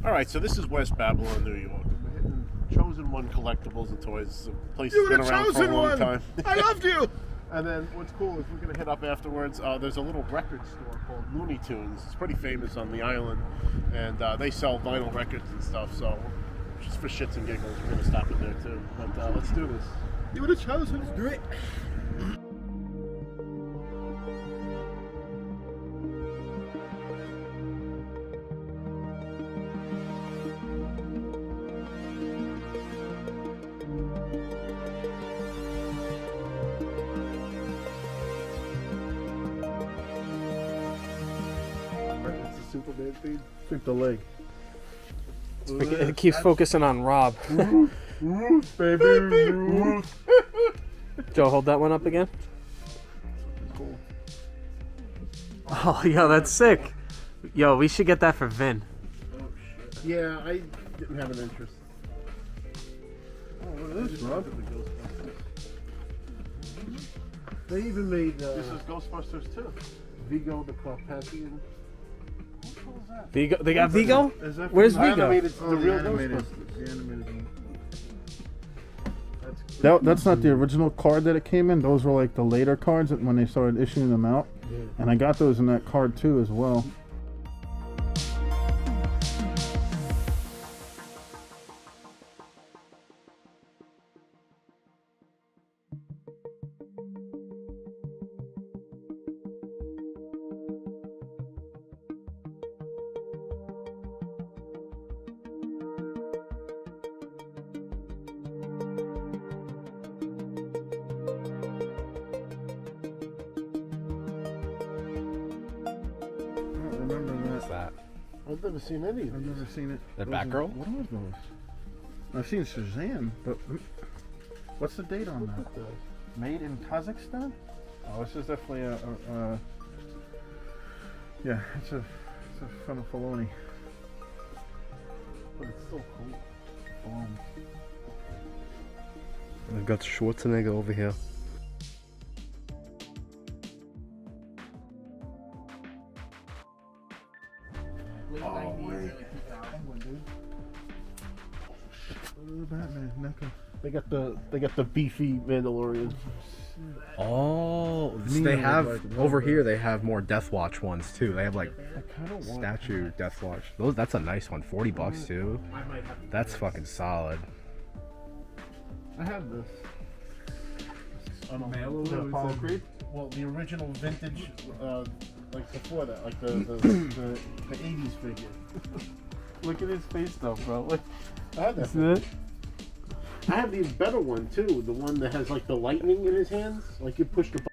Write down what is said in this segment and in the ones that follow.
All right, so this is West Babylon, New York. We're hitting Chosen One Collectibles and Toys. It's a place that's been around for a long time. I loved you. And then what's cool is we're going to hit up afterwards. There's a little record store called Looney Tunes. It's pretty famous on the island, and they sell vinyl records and stuff. So just for shits and giggles, we're going to stop in there too. But let's do this. You would have chosen. Let's do it. Superman theme. Sweep the leg. It keeps focusing on Rob. Baby. Joe, hold that one up again. Cool. Oh, yo, that's sick. Yo, we should get that for Vin. Oh shit. Yeah, I didn't have an interest. Oh, what is this, Rob? They even made. This is Ghostbusters too. Vigo the Carpathian. Vigo? They got Vigo? Is that Where's The Vigo? animated, the real animated. Ghostbusters. The animated one. That's not the original card that it came in. Those were like the later cards when they started issuing them out. Yeah. And I got those in that card too as well. I don't remember What's that? I've never seen any of I've these. never seen it. That Those are- Batgirl? What are those? I've seen Shazam, but what's the date on that? Made in Kazakhstan? Oh, this is definitely a yeah, it's a from Filoni. But it's so cool. Filoni. We've got Schwarzenegger over here. Batman, NECA. They got the beefy Mandalorian. Oh, Me, they I have would like over that. here. They have more Death Watch ones too. They have like I kind of want. statue Death Watch. That's a nice one. $40 too. That's fucking solid. I have this. Mail The over Apollo with Creed? Well, the original vintage, like before that, like the 80s figure. Look at his face though, bro. Look. I have that. Isn't it? I have the better one too, the one that has like the lightning in his hands. Like you push the button.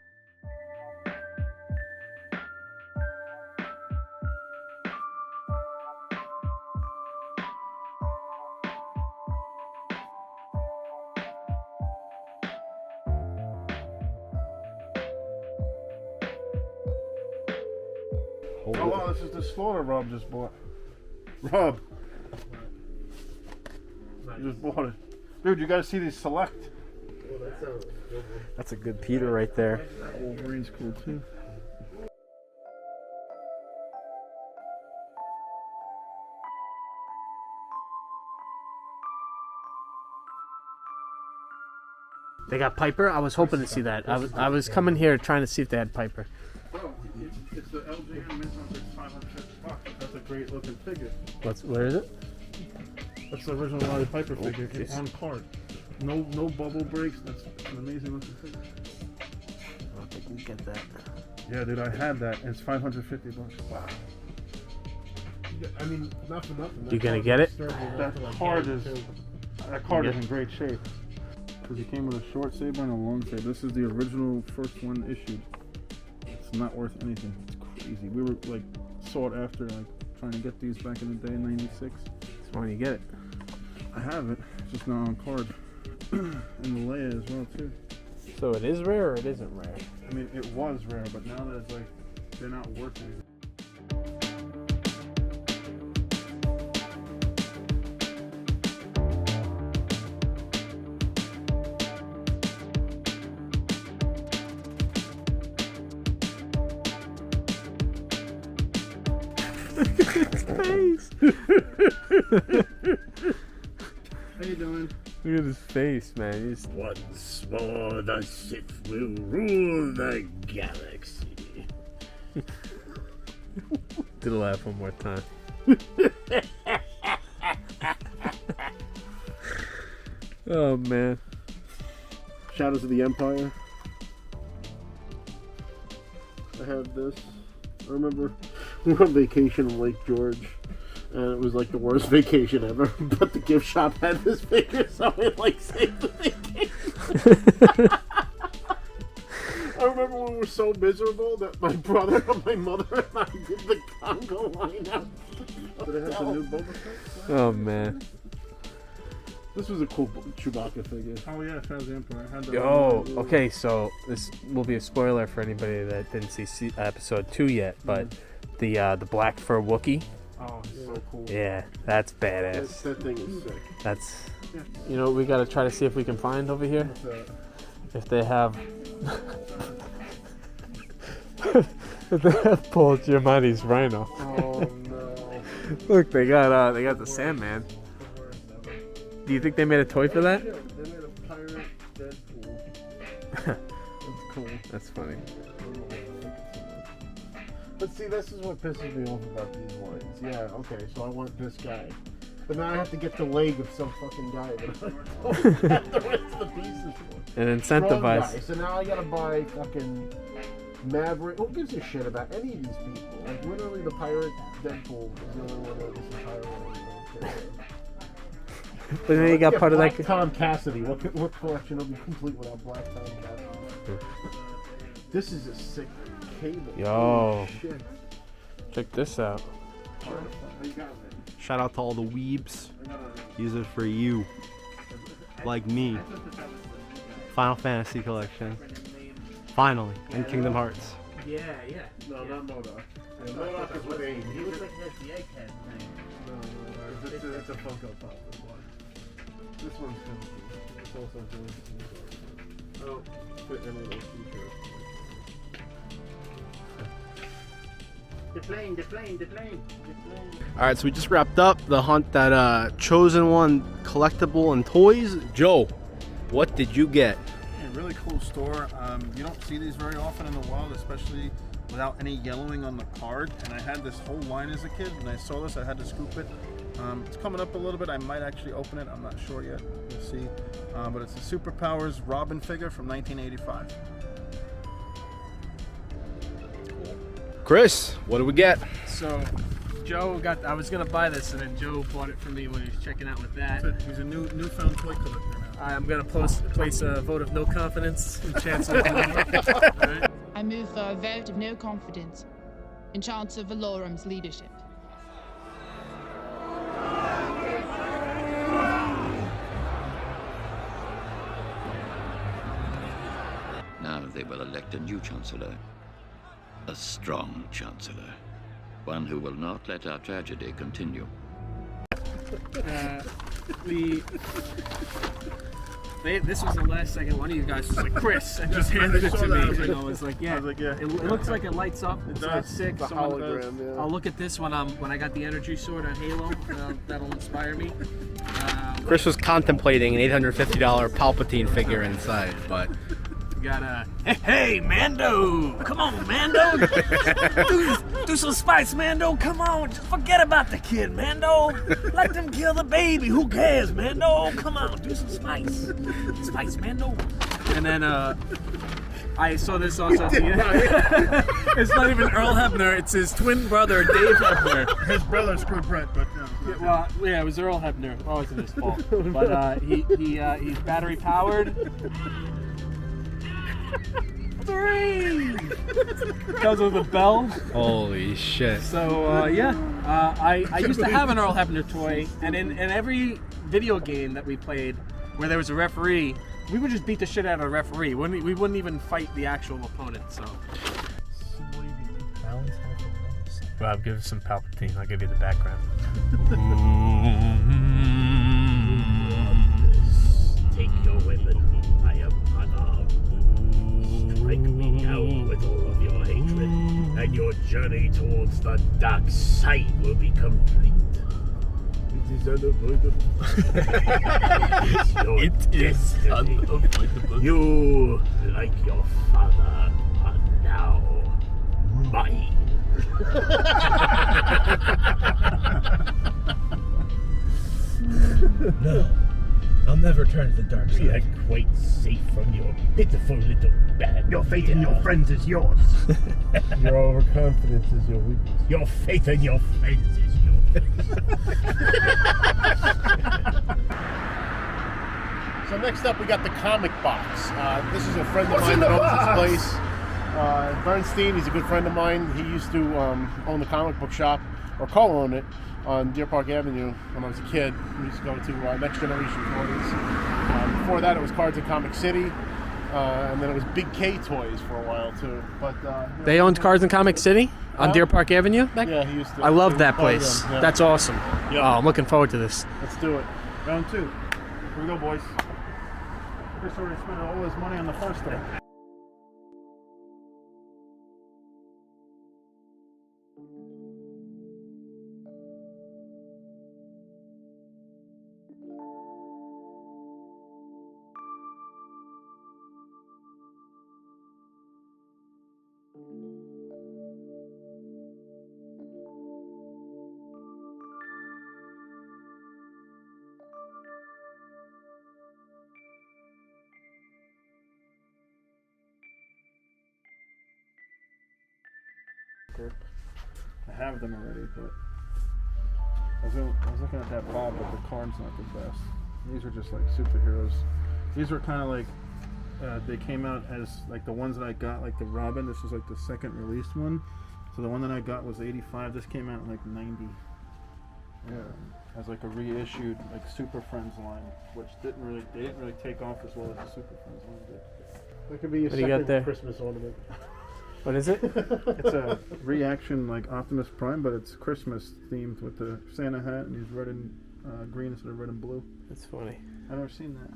Oh wow, this is the slaughter Rob just bought. Rob, you just bought it, dude. You gotta see these select. That's a good Peter right there. Wolverine's cool too. They got Piper? I was hoping to see that. I was coming here trying to see if they had Piper. Bro, it's the LJN Mint on $550. That's a great looking figure. Where is it? That's the original Roddy Piper figure. geez. It's on card. No bubble breaks. That's an amazing looking figure. I don't think we get that. Yeah, dude, I had that. And it's $550. Wow. I mean, not for nothing. You gonna get it? That card is in great shape. Because it came with a short saber and a long saber. This is the original first one issued. It's not worth anything. It's crazy. We were like sought after, like trying to get these back in the day in '96. So when you get it? I have it. It's just not on card. And the Leia as well too. So it is rare or it isn't rare? I mean, it was rare, but now that it's like they're not working. Face. How you doing? Look at his face, man. He's Once more, the Sith will rule the galaxy. did a laugh one more time. Oh man. Shadows of the Empire. I have this. I remember we were on vacation in Lake George, and it was like the worst vacation ever. But the gift shop had this figure, so it like saved the vacation. I remember when we were so miserable that my brother and my mother and I did the Congo line out. Did it have the new Boba Fett? Oh man. This was a cool Chewbacca figure. Oh yeah, Shadows of the Empire. I had that Oh, one. okay. So this will be a spoiler for anybody that didn't see episode 2 yet, but the black fur Wookiee. Oh, it's so cool. Yeah, that's badass. That thing is sick. That's, you know, we gotta try to see if we can find over here. If they have, if they have Paul Giamatti's Rhino. Oh no. Look, they got the Sandman. Do you think they made a toy for that? They made a pirate Deadpool. That's cool. That's funny. But see, this is what pisses me off about these lines. Yeah, okay, so I want this guy. But now I have to get the leg of some fucking guy that I have the rest of the pieces for. And Strong guy. incentivize. So now I gotta buy fucking Maverick. Who gives a shit about any of these people? Like, literally, the pirate Deadpool is the only one that this entire one. But then you got part of that. Tom Cassidy. What collection will be complete without Black Tom Cassidy? This is a sick cable. Yo. Holy shit. Check this out. Shout out to all the weebs. These are for you. Like me. Final Fantasy collection. Finally. And Kingdom Hearts. Yeah. No, not MODOK. MODOK is with A. He looks like he has the egghead thing. No, it's a Funko Pop. This one's kind of cool. It's also really cool. I don't fit any of those t-shirts. The plane. Alright, so we just wrapped up the hunt at Chosen One Collectible and Toys. Joe, what did you get? Yeah, really cool store. You don't see these very often in the wild, especially without any yellowing on the card. And I had this whole line as a kid. When I saw this, I had to scoop it. It's coming up a little bit. I might actually open it. I'm not sure yet. We'll see. But it's a Superpowers Robin figure from 1985. Chris, what did we get? So, Joe I was gonna buy this, and then Joe bought it for me when he was checking out with that. He's a newfound toy collector now. I'm gonna place a vote of no confidence in Chancellor. Right? I move for a vote of no confidence in Chancellor Valorum's leadership. Now they will elect a new Chancellor. A strong Chancellor. One who will not let our tragedy continue. This was the last second. One of you guys was like, Chris, and just handed it to me. And I was like, yeah. It looks like it lights up. It does. sick. It's a Someone hologram, yeah. I'll look at this when I got the energy sword on Halo. That'll inspire me. Chris was contemplating an $850 Palpatine figure inside, but We got hey Mando, come on Mando, do some spice Mando, come on, just forget about the kid Mando, let them kill the baby, who cares Mando, come on, do some spice Mando. And then I saw this also. It's not even Earl Hebner, it's his twin brother Dave Hebner. His brother screwed Brett, but no. Yeah, it was Earl Hebner. Oh, it's his fault. But he's battery powered. 3! Because of the bell. holy shit. So I used to have an Earl Hebner toy, and in every video game that we played where there was a referee, we would just beat the shit out of the referee. We wouldn't even fight the actual opponent. So. Rob, give us some Palpatine. I'll give you the background. Take your weapon. I am Anna. Strike me down with all of your hatred, and your journey towards the dark side will be complete. It is unavoidable. It is unavoidable. You, like your father, are now mine. No, I'll never turn to the dark We are side. quite safe from your pitiful little bad. Your faith in your friends is yours. Your overconfidence is your weakness. Your faith in your friends is yours. So next up, we got the comic box. This is a friend of mine that owns this place. Bernstein, he's a good friend of mine. He used to own the comic book shop, or co-own it, on Deer Park Avenue when I was a kid. We used to go to Next Generation Toys. Before that, it was Cards in Comic City. And then it was Big K Toys for a while, too. But They owned Cards in Comic City on Deer Park Avenue? Yeah, he used to. I love that Oh, place. yeah. That's awesome. Yeah. Oh, I'm looking forward to this. Let's do it. Round 2. Here we go, boys. Chris already spent all his money on the first thing. I have them already, but I was looking at that Bob, but the card's not the best. These are just like superheroes. These were kind of like they came out as like the ones that I got, like the Robin. This was like the second released one. So the one that I got was 85. This came out in like 90. Yeah, as like a reissued like Super Friends line, which they didn't really take off as well as the Super Friends line did. That could be your What do you got second there? Christmas ornament. What is it? It's a reaction like Optimus Prime, but it's Christmas themed with the Santa hat, and he's red and green instead of red and blue. That's funny. I've never seen that.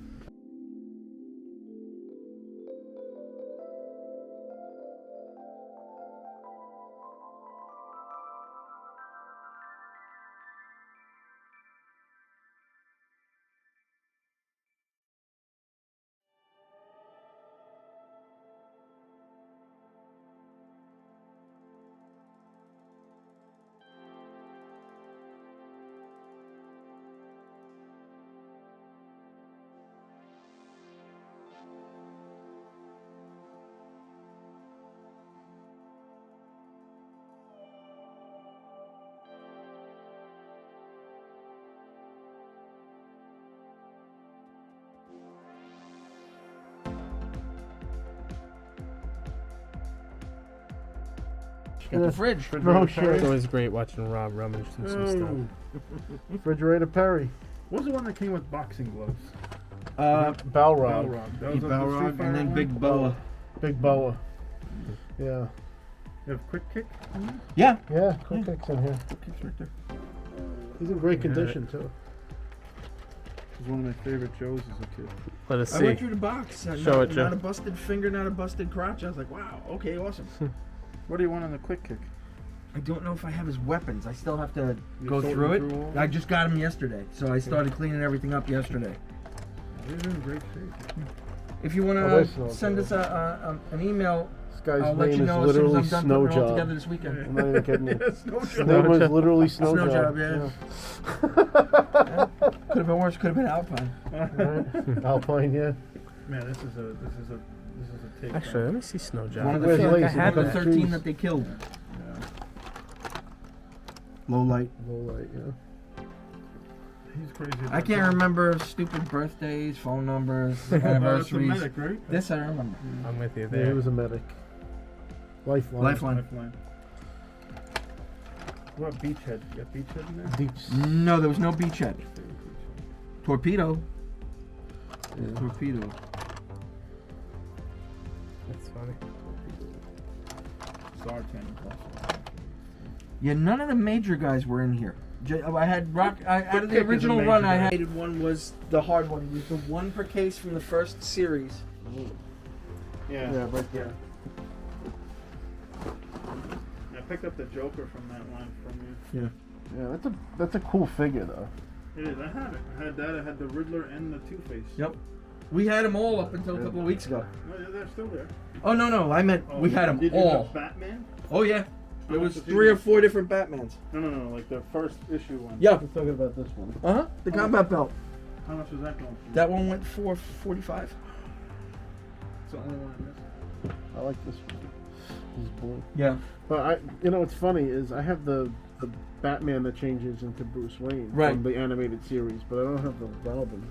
In the fridge. No It's shit. always great watching Rob rummage through some stuff. Refrigerator Perry. What was the one that came with boxing gloves? Balrog. Balrog. That was the Balrog, Street Fighter and then one? Big Boa. Big boa. Yeah. You have Quick Kick? Yeah. Yeah, Quick Kick's in here. Quick Kick's right there. He's in great condition, too. It was one of my favorite Joes as a kid. Let us I see. went through the box. Show it, Joe. Not a busted finger, not a busted crotch. I was like, wow, okay, awesome. What do you want on the Quick Kick? I don't know if I have his weapons. I still have to go sorting through it. through all of I them? just got him yesterday, so I started cleaning everything up yesterday. These are in great shape. If you want Oh, to send us an email, This guy's I'll let name you is know as soon as literally I'm done Snow putting it all Job. together this weekend. I'm not even kidding you. Snow His Job. name was literally Snow, Snow Job. Job, yeah. Could have been worse. Could have been Alpine. Right? Alpine, yeah. Man, this is a take. Actually, let me see Snow Job. One of I the feel like I lazy. had one of the that. 13 that they killed. Low light. Low light, yeah. He's crazy. I can't remember stupid birthdays, phone numbers, That's a anniversaries. medic, right? This I remember. I'm with you Yeah, there. he was a medic. Lifeline. Lifeline. What about Beachhead? You got Beachhead in there? Deep. No, there was no beachhead. Torpedo. Torpedo. That's funny. Zartan. Yeah, none of the major guys were in here. I had rock. Out of the Kick is a original major run, guy. I had one was the hard one. It was the one per case from the first series. Yeah. Yeah, right there. I picked up the Joker from that line from you. Yeah, that's a cool figure though. It is. I have it. I had that. I had the Riddler and the Two-Face. Yep. We had them all up until a couple of weeks ago. No, they're still there. Oh no! I meant we had them Did you all. have Batman? Oh yeah. There How was much did 3 you or 4 different Batmans. No. Like the first issue one. Yeah. I'm talking about this one. The combat belt. How much was that going for? That one went for $45. It's the only one I missed. I like this one. This is blue. Yeah. But what's funny is I have the Batman that changes into Bruce Wayne Right. from the animated series, but I don't have the Robin.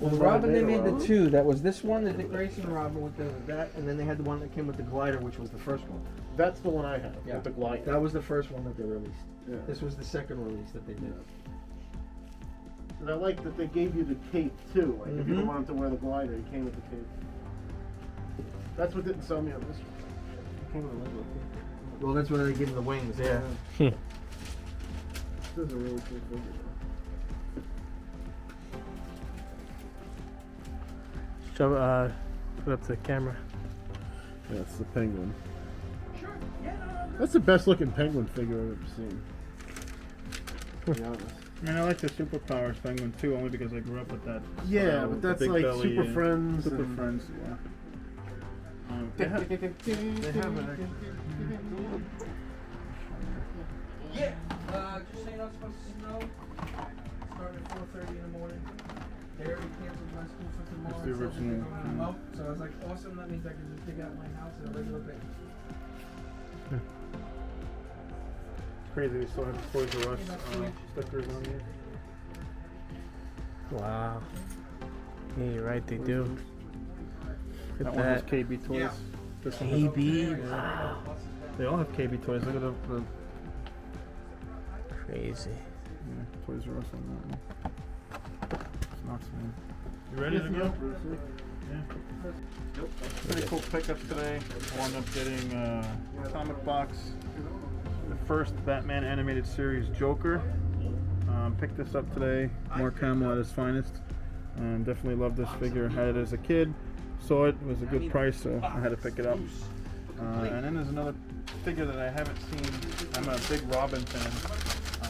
Well, the Robin, they made the 2. That was this one, the Dick Grayson Robin with that, and then they had the one that came with the glider, which was the first one. That's the one I have. Yeah. With the glider. That was the first one that they released. Yeah. This was the second release that they did. And I like that they gave you the cape too. Like if you Mhm. don't want to wear the glider, it came with the cape. That's what didn't sell me on this one. It came with a regular cape. Well, that's where they give them the wings, yeah. This is a really cool figure. Show, put up to the camera. Yeah, it's the penguin. That's the best looking penguin figure I've ever seen. To be honest. I mean, I like the Superpowers Penguin too, only because I grew up with that. Yeah, but with the that's big like belly Super and- Friends. Super and- Friends, yeah. They have it actually. Yeah, just so you know, it's supposed to snow. Starting at 4:30 in the morning. They already canceled my school for tomorrow. It's the and said that they're original, going remote. So I was like, awesome. That means I can just dig out my house in a regular bed. It's crazy. We still have Toys R Us stickers on here. Wow. Yeah, you're right, they do. Look That at one has that. KB Toys. Yeah. This one KB? has- Wow. They all have KB Toys. Look at the Crazy. Toys R Us on that one. It's nuts, man. You ready to go? Yeah. Pretty cool pickups today. I wound up getting a comic box. The first Batman animated series Joker. Picked this up today. Mark Hamill at his finest. Definitely loved this figure. Had it as a kid. Saw it. It was a good price, so I had to pick it up. And then there's another figure that I haven't seen. I'm a big Robin fan.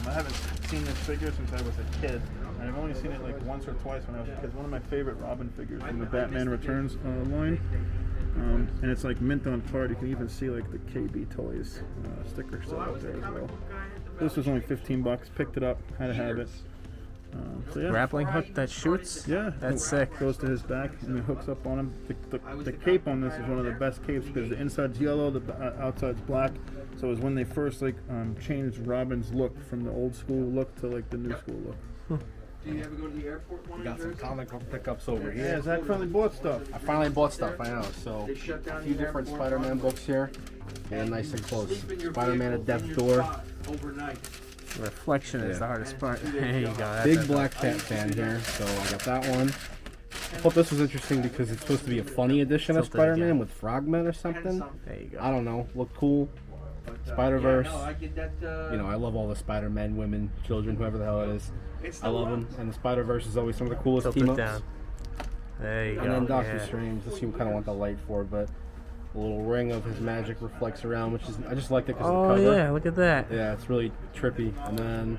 I haven't seen this figure since I was a kid. And I've only seen it like once or twice when I was a kid. One of my favorite Robin figures from the Batman Returns line. And it's like mint on card. You can even see like the KB Toys sticker still out there as well. This was only $15. Picked it up. Had to have it. So yeah. Grappling hook that shoots? Yeah, That's sick. Goes to his back and it hooks up on him. The cape on this is one of the best capes because the inside's yellow, the outside's black. So it was when they first changed Robin's look from the old school look to like the new school look. Do you ever go to the airport one? We got some comic book pickups over Yeah, here. Zach finally bought stuff. I finally bought stuff, I know. So, They shut a down few the different airport Spider-Man one. books here. And nice and close. Sleep in your Spider-Man at vehicle in Death's your Door. spot overnight. Reflection is the hardest part. There you go. That's Big it. Black Cat fan here, so I got that one. I thought this was interesting because it's supposed to be a funny edition of Tilted Spider-Man again. with frogmen or something. There you go. I don't know. Looked cool. Spider-Verse. Yeah, no, I get that. You know, I love all the Spider-Men, women, children, whoever the hell it is. I love them. And the Spider-Verse is always some of the coolest Tilt team it ups. down. There you And go. then Doctor yeah. Strange. This you kind of want the light for, but the little ring of his magic reflects around, which is I just liked it because Oh of the cover. yeah, look at that. Yeah, it's really trippy. And then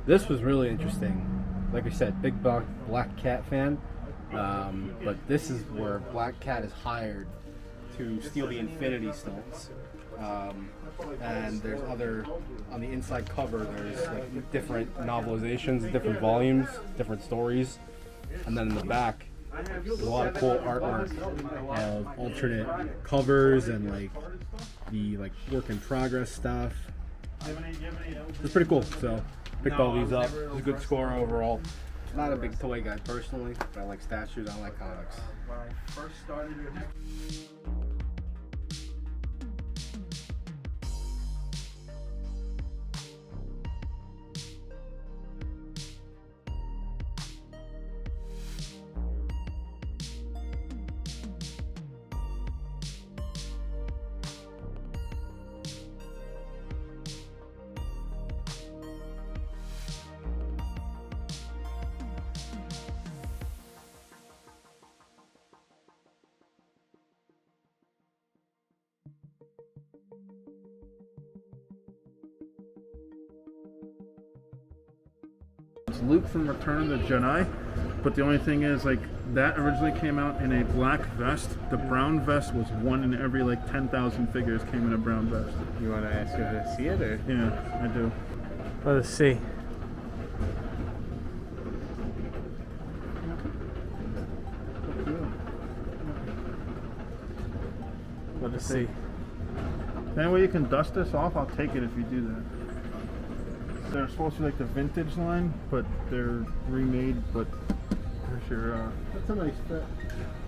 this was really interesting. Like I said, big Black Cat fan. But this is where Black Cat is hired to steal the Infinity Stones. And there's other, on the inside cover, there's like different novelizations, different volumes, different stories. And then in the back, there's a lot of cool artwork of alternate covers and like the like work in progress stuff. It's pretty cool. So picked all these up. It's a good score overall. Not a big toy guy personally, but I like statues. I like comics. When I first started. Luke from Return of the Jedi, but the only thing is, like, that originally came out in a black vest. The brown vest was one in every, like, 10,000 figures came in a brown vest. You want to ask her to see it, or? Yeah, I do. Let us see. Let us see. Any way you can dust this off, I'll take it if you do that. They're supposed to be like the vintage line, but they're remade, but there's your, That's a nice fit.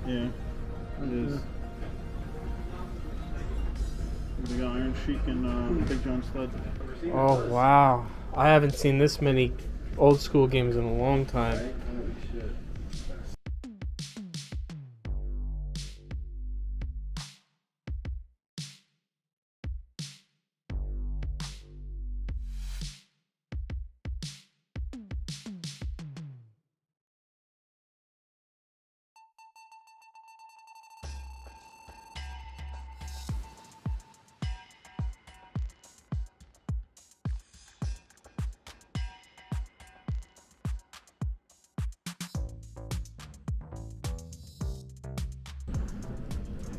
yeah, it is. We got Iron Sheik and Big John Studd. Oh, wow. I haven't seen this many old school games in a long time. Holy shit.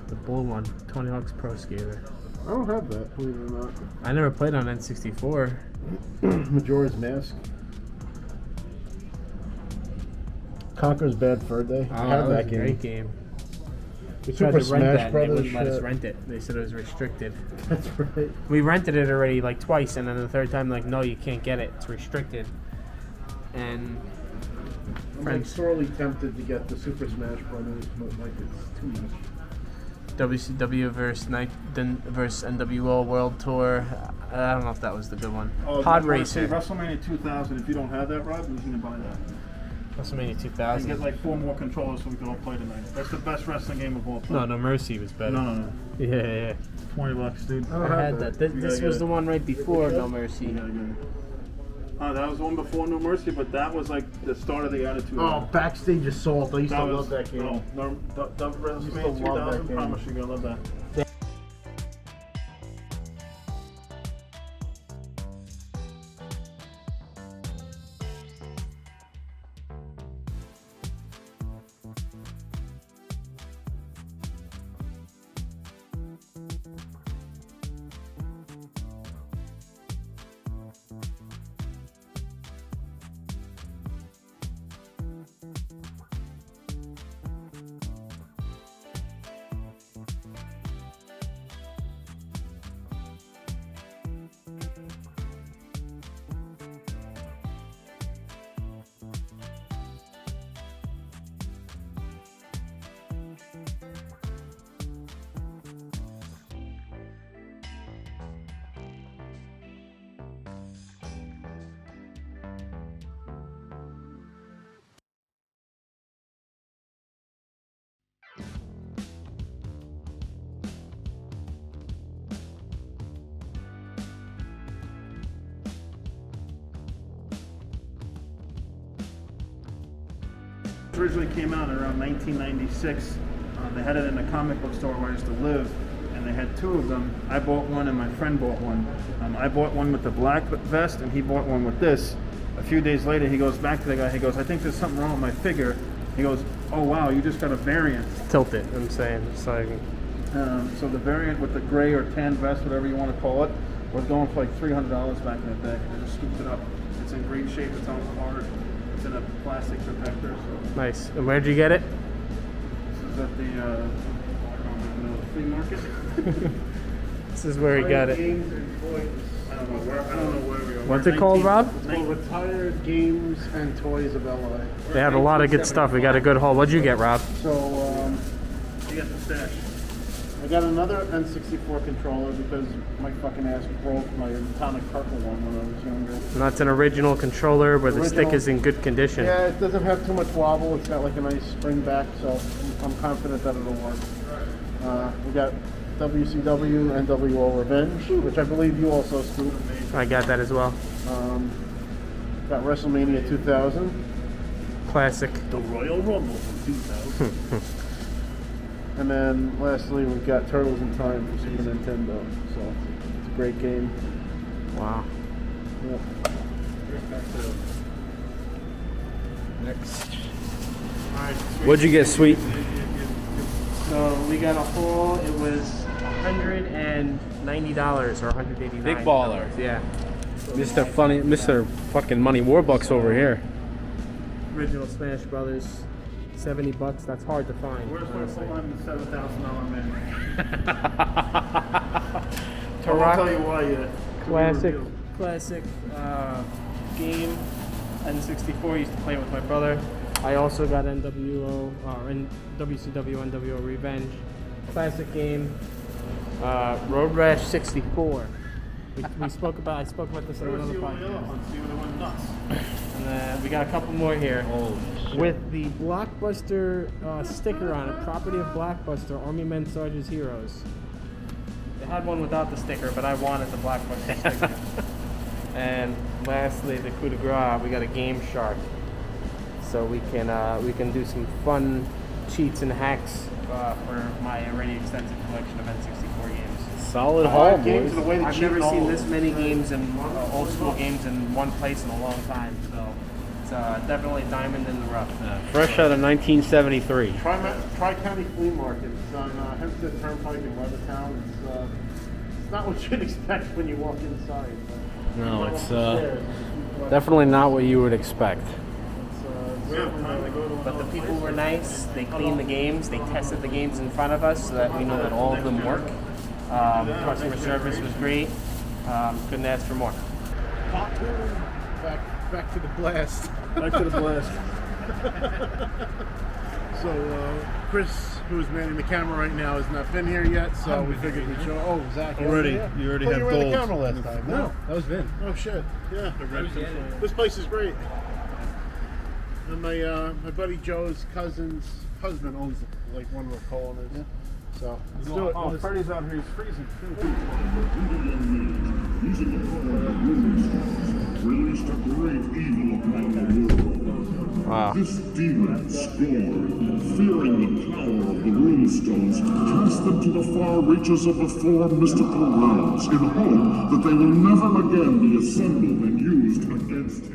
The blue one, Tony Hawk's Pro Skater. I don't have that, believe it or not. I never played on N64. Majora's Mask. Conker's Bad Fur Day. I Oh, have that was that a game. great game. We Super tried to rent Smash that, and Brothers they wouldn't let us shit. rent it. They said it was restricted. That's right. We rented it already like twice, and then the third time, like, no, you can't get it. It's restricted. And I'm like friends, sorely tempted to get the Super Smash Brothers, but like it's too much. WCW versus NWO World Tour. I don't know if that was the good one. Oh, Pod you wanna see Racer. WrestleMania 2000. If you don't have that, Rob, you can buy that. WrestleMania You 2000. get like 4 more controllers so we can all play tonight. That's the best wrestling game of all time. No Mercy was better. No. Yeah. $20, dude. I don't I have had that. that. You This gotta was get the it. one right before No Mercy. You gotta get it. That was the one before No Mercy, but that was like the start of the Attitude Era. Oh, Backstage Assault. I used to love that game. No, used to WrestleMania love 2000, that game. promise you're gonna love that. Originally came out around 1996. They had it in a comic book store where I used to live, and they had 2 of them. I bought one and my friend bought one. I bought one with the black vest and he bought one with this. A few days later he goes back to the guy, he goes, I think there's something wrong with my figure. He goes, oh wow, you just got a variant. Tilt it, I'm saying. It's like, So the variant with the gray or tan vest, whatever you want to call it, was going for like $300 back in the day. I just scooped it up. It's in great shape, it's on card. It's in a plastic protector. So nice. And where'd you get it? this is at the flea market. This is where he got it. Games and toys. I don't know where we are. What's it called, Rob? It's called Retired Games and Toys of LA. They have a lot of good stuff. We got a good haul. What'd you get, Rob? So, You got the stash. I got another N64 controller because my fucking ass broke my atomic purple one when I was younger. And that's an original controller where the stick Original. is in good condition. Yeah, it doesn't have too much wobble. It's got like a nice spring back, so I'm confident that it'll work. We got WCW NWO Revenge, which I believe you also scooped. I got that as well. Got WrestleMania 2000. Classic. The Royal Rumble from 2000. And then lastly, we've got Turtles in Time for Super Nintendo. So it's a great game. Wow. Yeah. Next. Alright. What'd you get, sweet? So we got a full. It was $190 or $189. Big baller. Yeah. Mr. fucking Money Warbucks over here. Original Smash Brothers. $70. That's hard to find. Where's my honestly. $7,000 man? Turok. I'll tell you why yet. Classic game. N64. Used to play with my brother. I also got NWO and WCW NWO Revenge. Classic game. Road Rash 64. I spoke about this on another podcast. And then we got a couple more here. With the Blockbuster sticker on it, property of Blockbuster, Army Men, Soldiers, Heroes. They had one without the sticker, but I wanted the Blockbuster sticker. And lastly, the coup de grace, we got a Game Shark. So we can do some fun cheats and hacks for my already extensive collection of N64 games. Solid haul, boys. I've never seen this many games and old school games in one place in a long time. So it's definitely diamond in the rough. Fresh out of 1973. Tri-County Flea Market. It's on Hempstead Turnpike in Levittown. It's not what you'd expect when you walk inside. No, it's definitely not what you would expect. But the people were nice. They cleaned the games. They tested the games in front of us so that we know that all of them work. Customer service was great. Couldn't ask for more. Back to the blast. Back to the blast. So Chris, who's manning the camera right now, has not been here yet. So we figured we'd show. Oh, Zach, You already have you were in gold. the camera last time. No, That was Vin. oh shit. Yeah, this place is great. And my buddy Joe's cousin's husband owns like one of the co-owners. Yeah. So let's do it. Oh, Freddy's out here. He's freezing. Released a great evil upon the world. Wow. This demon, Scorn, fearing the power of the runestones, cast them to the far reaches of the four mystical realms in hope that they will never again be assembled and used against him.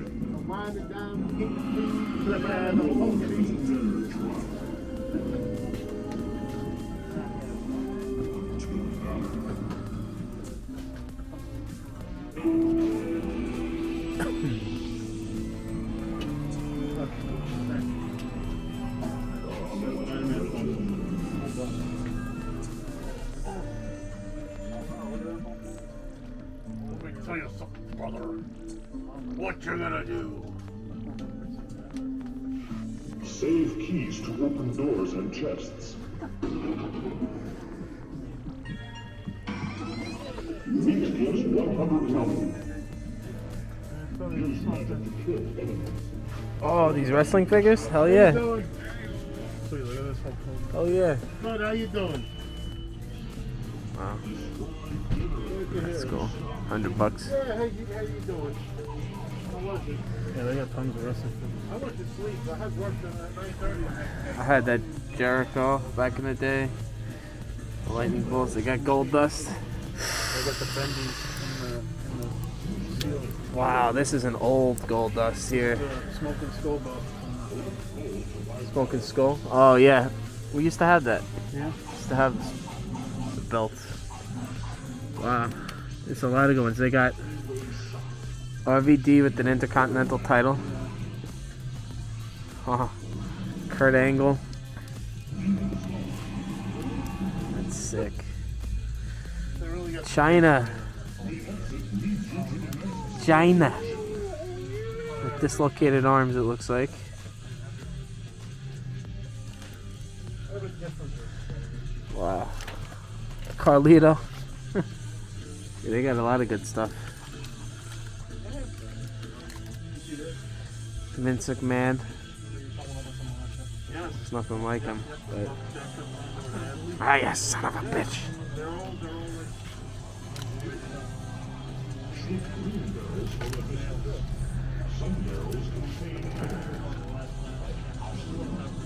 Let me tell you something, brother. What you gonna do? Save keys to open doors and chests. Each gives 100 money. Use magic to kill enemies. Oh, these wrestling figures? Hell yeah. Look at this whole coat. Hell yeah. Bud, how you doing? Wow. That's cool. $100. Yeah, how you doing? How was it? Yeah, they got tons of wrestling. I went to sleep. I had work done at 9:30. I had that Jericho back in the day. The lightning bolts. They got gold dust. They got the bendies in the ceiling. Wow, this is an old gold dust here. Smoking skull belt. Smoking skull. Oh yeah, we used to have that. Yeah. Used to have the belt. Wow, it's a lot of good ones. They got RVD with an Intercontinental title. Oh, Kurt Angle. That's sick. China. With dislocated arms, it looks like. Wow. Carlito. Yeah, they got a lot of good stuff. Vince McMahon. It's nothing like him, but. Ah, yes, son of a bitch.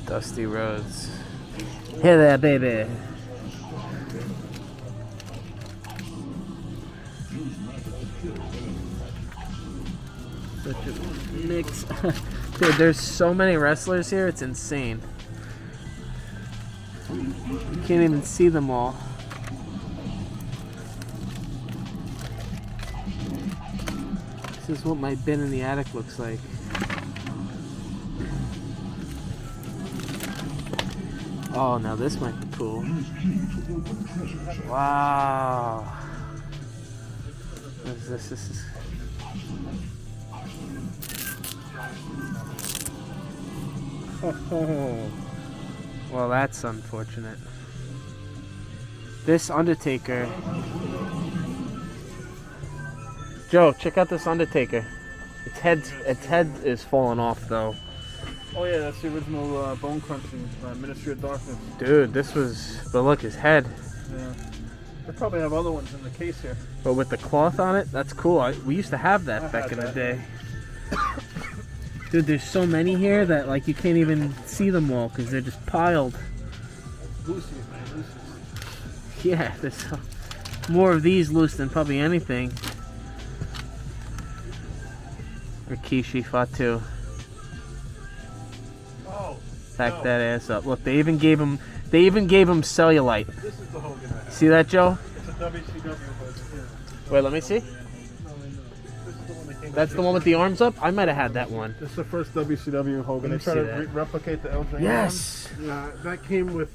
Dusty Rhodes. Hey there, baby. Such a mix. Dude, there's so many wrestlers here, it's insane. You can't even see them all. This is what my bin in the attic looks like. Oh, now this might be cool. Wow. What is this? This is... Oh. Well, that's unfortunate. This Undertaker. Joe, check out this Undertaker. Its head is falling off though. Oh yeah, that's the original Bone Crunching Ministry of Darkness. Dude, this was. But look, his head. Yeah. They probably have other ones in the case here. But with the cloth on it, that's cool. We used to have that back in the day. Dude, there's so many here that like you can't even see them all because they're just piled. Lucy's, man, Lucy's. Yeah, there's more of these loose than probably anything. Rikishi, Fatu. Oh. Pack that ass up. Look, they even gave him cellulite. This is the Hogan I have. See that, Joe? It's a WCW Hogan. Wait, let me see. That's the one with the arms up? I might have had that one. This is the first WCW Hogan. They Let me try see to that. replicate the LJ. Yes. Yeah, that came with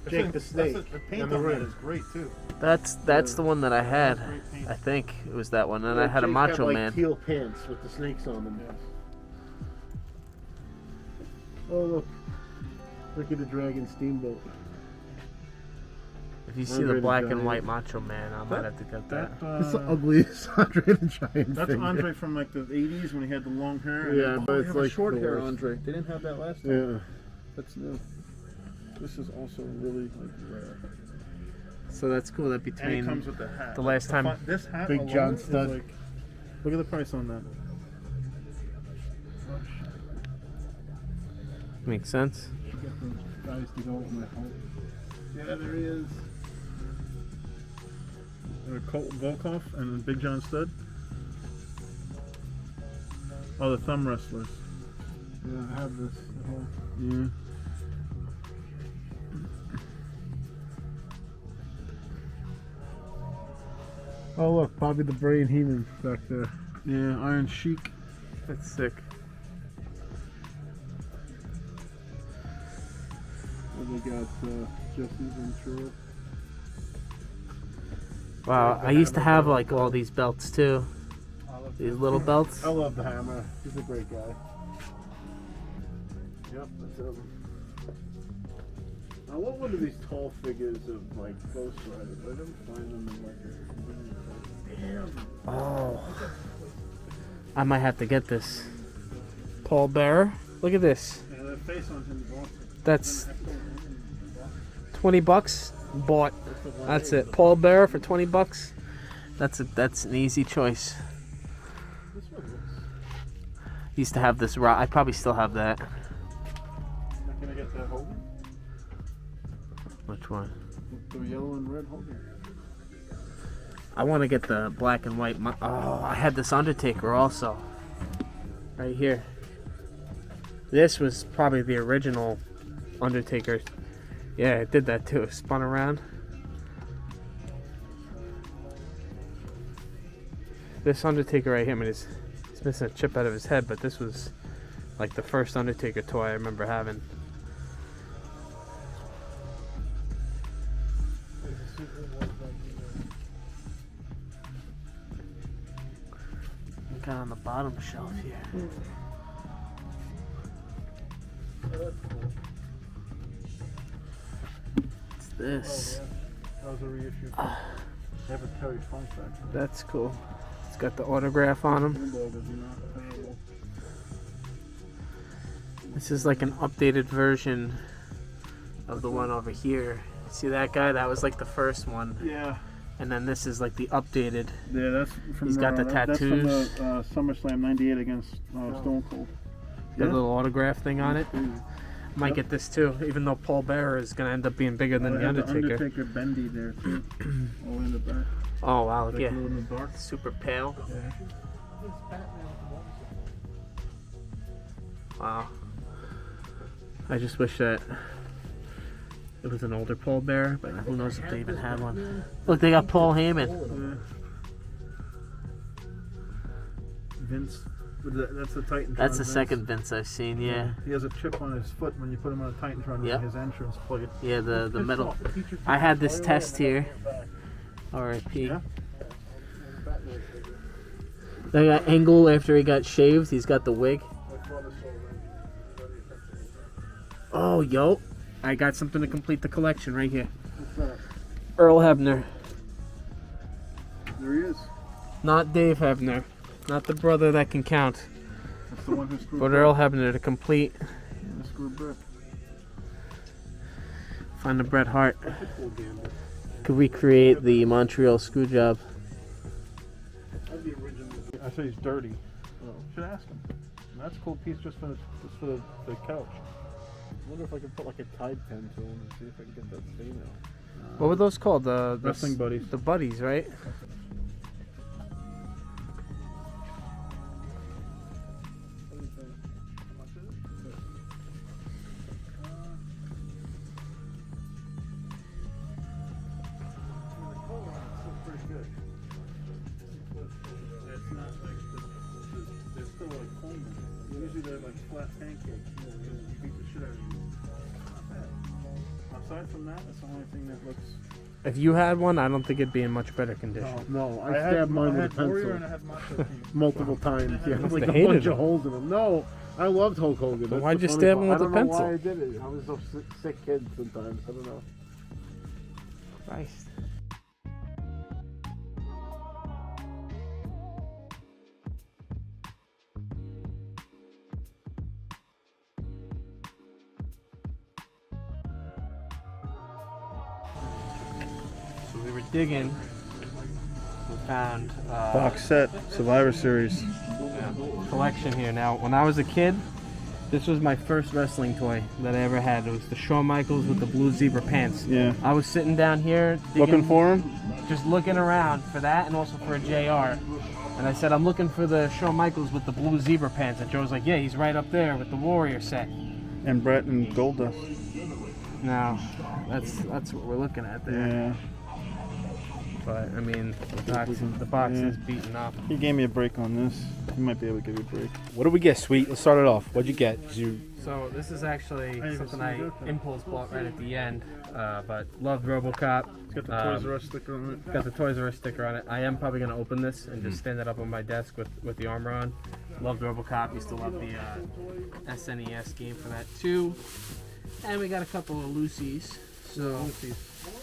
Jake the Snake. The paint and the on that ring. is great too. That's the one that I had. I think it was that one. And I had a Jake Macho had, like, Man. teal pants with the snakes on them. Yes. Oh look, look at the Dragon Steamboat. If you see Andre the the black and Giant. white Macho Man, I might have to get that. It's the ugliest Andre the Giant. That's figure. Andre from like the 80s when he had the long hair. and Yeah, then- but oh, it's you have a like short the hair worst. Andre. They didn't have that last time. Yeah. That's new. This is also really like rare. So that's cool that And it between comes with the hat. the last time. This hat Big alone John is stud. like, look at the price on that. Makes sense. Should get those guys to go with my home. Yeah, there he is. Colt Volkov and then Big John Studd. Oh, the thumb wrestlers. Yeah, I have this at home. Yeah. Oh look, Bobby the Brain Heenan back there. Yeah, Iron Sheik. That's sick. And they got Jesse Ventura. Wow, I used to have like all these belts too. These little belts. I love the Hammer. He's a great guy. Yep, that's him. I want one of these tall figures of like Ghost Rider, but I didn't find them in like a. Damn. Oh, I might have to get this. Paul Bearer. Look at this. Yeah, that face on him is awesome. That's $20. Bought. That's it. Paul Bearer for $20. That's an easy choice. This one looks. Used to have this rock. I probably still have that. Not gonna get that Hogan? Which one? The yellow and red Hogan. I want to get the black and white. Oh, I had this Undertaker also. Right here. This was probably the original Undertaker. Yeah, it did that too. It spun around. This Undertaker right here, I mean, he's missing a chip out of his head, but this was like the first Undertaker toy I remember having. Got on the bottom shelf here. What's this? That was a reissue. They have a Terry Funk factory. That's cool. It's got the autograph on him. Bulldog is not playable. This is like an updated version of the one over here. See that guy? That was like the first one. Yeah. And then this is like the updated. Yeah, that's from. He's got the That's from tattoos. the SummerSlam '98 against Stone Cold. The Yeah. little autograph thing on it. Might Yep. get this too, even though Paul Bearer is going to end up being bigger than They the have Undertaker. The Undertaker bendy there too, all in the back. Oh wow, Like yeah. glow in the dark. Super pale. Yeah. Wow. I just wish that it was an older pallbearer, but who knows if they even had one. Look, they got Paul Heyman. Vince. That's the Titantron. That's the Vince. second Vince I've seen, yeah. He has a chip on his foot when you put him on a Titantron. Yep. His entrance plate. Yeah, the metal. I had this test here. R.I.P. Yeah. They got Angle after he got shaved. He's got the wig. Oh, yo. I got something to complete the collection right here. What's that? Earl Hebner. There he is. Not Dave Hebner. Not the brother that can count. That's the one who screwed But Brett. Earl Hebner to complete. Who screwed Brett. Find the Bret Hart. Could recreate the Montreal screw job. I say he's dirty. Should ask him. And that's a cool piece just for the couch. I wonder if I could put like a Tide pen to him and see if I can get that stain out. What were those called? The Wrestling buddies. The buddies, right? Usually they're like flat pancakes. You beat the shit out of you. Not bad. Aside from that, that's the only thing that looks. If you had one, I don't think it'd be in much better condition. No, I stabbed mine with a pencil. Warrior and I had Macho King. Multiple times. Yeah, Must like have a hated bunch him. of holes in them. No, I loved Hulk Hogan. That's why'd the you funny stab part. him with I a don't know pencil? why I did it. I was a sick kid sometimes. I don't know. Christ. So we were digging. We found Box set, Survivor Series. collection here. Now, when I was a kid, this was my first wrestling toy that I ever had. It was the Shawn Michaels with the blue zebra pants. Yeah. I was sitting down here digging, Looking for him? just looking around for that and also for a JR. And I said, I'm looking for the Shawn Michaels with the blue zebra pants. And Joe was like, yeah, he's right up there with the Warrior set. And Brett and Goldust. Now, that's what we're looking at there. Yeah. But, I mean, the box Yeah. is beaten up. He gave me a break on this. He might be able to give you a break. What did we get, Sweet? Let's start it off. What'd you get? So this is actually haven't something seen I it. impulse bought right at the end, but loved RoboCop. It's got the Toys R Us sticker on it. Got the Toys R Us sticker on it. I am probably gonna open this and just stand it up on my desk with the armor on. Loved RoboCop. Used to love the SNES game for that too. And we got a couple of Lucy's. So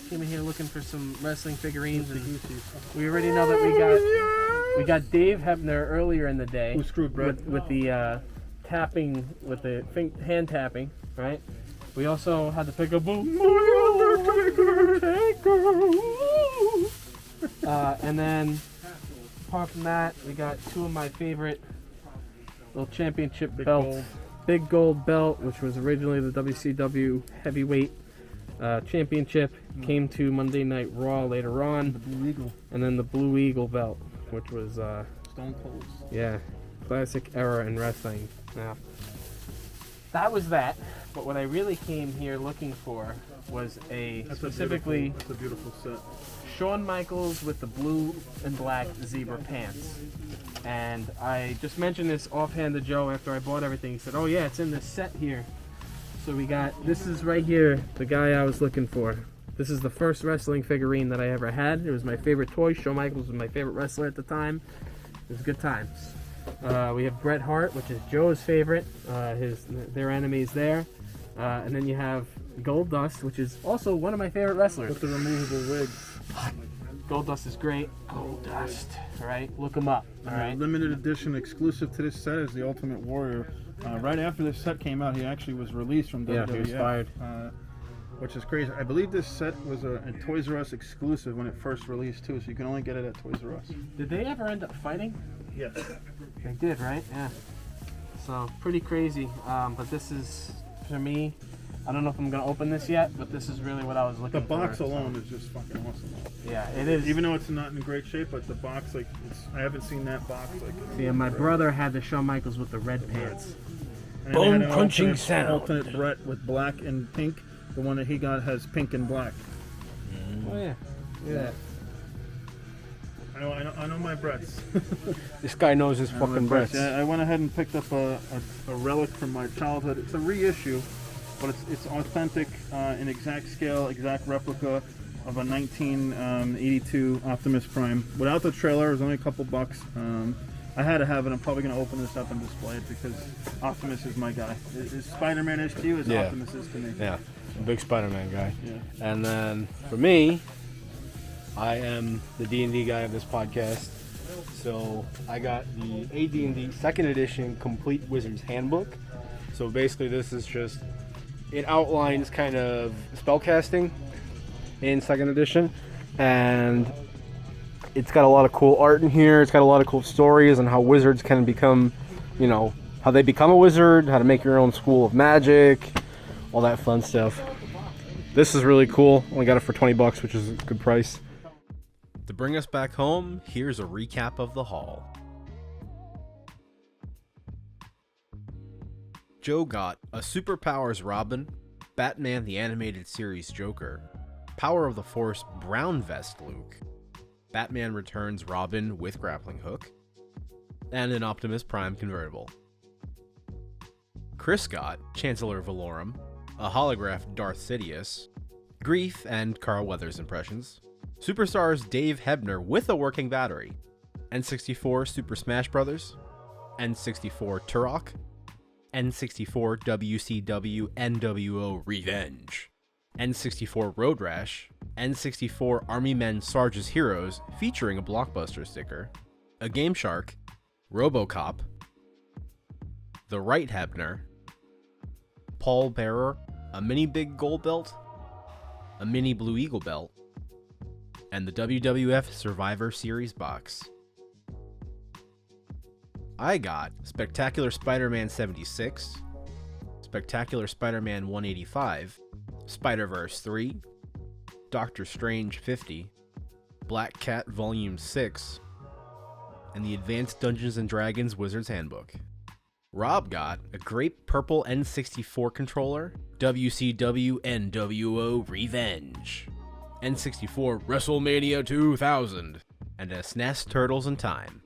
came in here looking for some wrestling figurines, and we already know that we got Dave Hebner earlier in the day. Who screwed Brett? With the tapping, with the hand tapping, right? We also had to pick up and then apart from that, we got two of my favorite little championship belts. gold. Big gold belt, which was originally the WCW heavyweight championship, came to Monday Night Raw later on. The Blue Eagle. And then the Blue Eagle belt, which was Stone Cold's. yeah, classic era in wrestling. Now, that was that. But what I really came here looking for was specifically That's a beautiful set. Shawn Michaels with the blue and black zebra pants. And I just mentioned this offhand to Joe after I bought everything. He said, oh yeah, it's in this set here. So we got, this is right here, the guy I was looking for. This is the first wrestling figurine that I ever had. It was my favorite toy. Shawn Michaels was my favorite wrestler at the time. It was good times. We have Bret Hart, which is Joe's favorite. Their enemies there. And then you have Goldust, which is also one of my favorite wrestlers. With the removable wig. Goldust is great. Goldust, all right? Look him up, all right? Limited edition exclusive to this set is the Ultimate Warrior. Right after this set came out, he actually was released from WWF. Yeah, he was fired. Which is crazy. I believe this set was a Toys R Us exclusive when it first released too, so you can only get it at Toys R Us. Did they ever end up fighting? Yes. They did, right? Yeah. So, pretty crazy. But this is, for me, I don't know if I'm going to open this yet, but this is really what I was looking The for. box alone is just fucking awesome. Yeah, it is. Even though it's not in great shape, but the box, like, I haven't seen that box. Like, Yeah, my brother had the Shawn Michaels with the red pants. And Bone they had an crunching sound. Alternate Brett with black and pink. The one that he got has pink and black. Oh yeah. Look at that. I know my Bretts. This guy knows his fucking breaths. Yeah, I went ahead and picked up a relic from my childhood. It's a reissue, but it's authentic, in exact scale, exact replica of a 1982 Optimus Prime. Without the trailer, it was only a couple bucks. I had to have it. I'm probably going to open this up and display it because Optimus is my guy. Is Spider-Man is to you as Optimus is to me. Yeah, I'm a big Spider-Man guy. Yeah. And then for me, I am the D&D guy of this podcast. So I got the AD&D 2nd edition complete Wizard's Handbook. So basically this is just, it outlines kind of spellcasting in 2nd edition. And it's got a lot of cool art in here. It's got a lot of cool stories on how wizards can become, you know, how they become a wizard, how to make your own school of magic, all that fun stuff. This is really cool. Only got it for $20, which is a good price. To bring us back home, here's a recap of the haul. Joe got a Superpowers Robin, Batman the Animated Series Joker, Power of the Force Brown Vest Luke, Batman Returns Robin with grappling hook, and an Optimus Prime convertible. Chris got Chancellor Valorum, a holographed Darth Sidious, Grief and Carl Weathers impressions, Superstars Dave Hebner with a working battery, N64 Super Smash Bros., N64 Turok, N64 WCW NWO Revenge, N64 Road Rash, N64 Army Men Sarge's Heroes featuring a Blockbuster sticker, a Game Shark, RoboCop, the Right Hebner, Paul Bearer, a mini Big Gold Belt, a mini Blue Eagle Belt, and the WWF Survivor Series box. I got Spectacular Spider-Man 76, Spectacular Spider-Man 185, Spider-Verse 3, Doctor Strange 50, Black Cat Volume 6, and the Advanced Dungeons & Dragons Wizard's Handbook. Rob got a Grape Purple N64 controller, WCW NWO Revenge, N64 WrestleMania 2000, and a SNES Turtles in Time.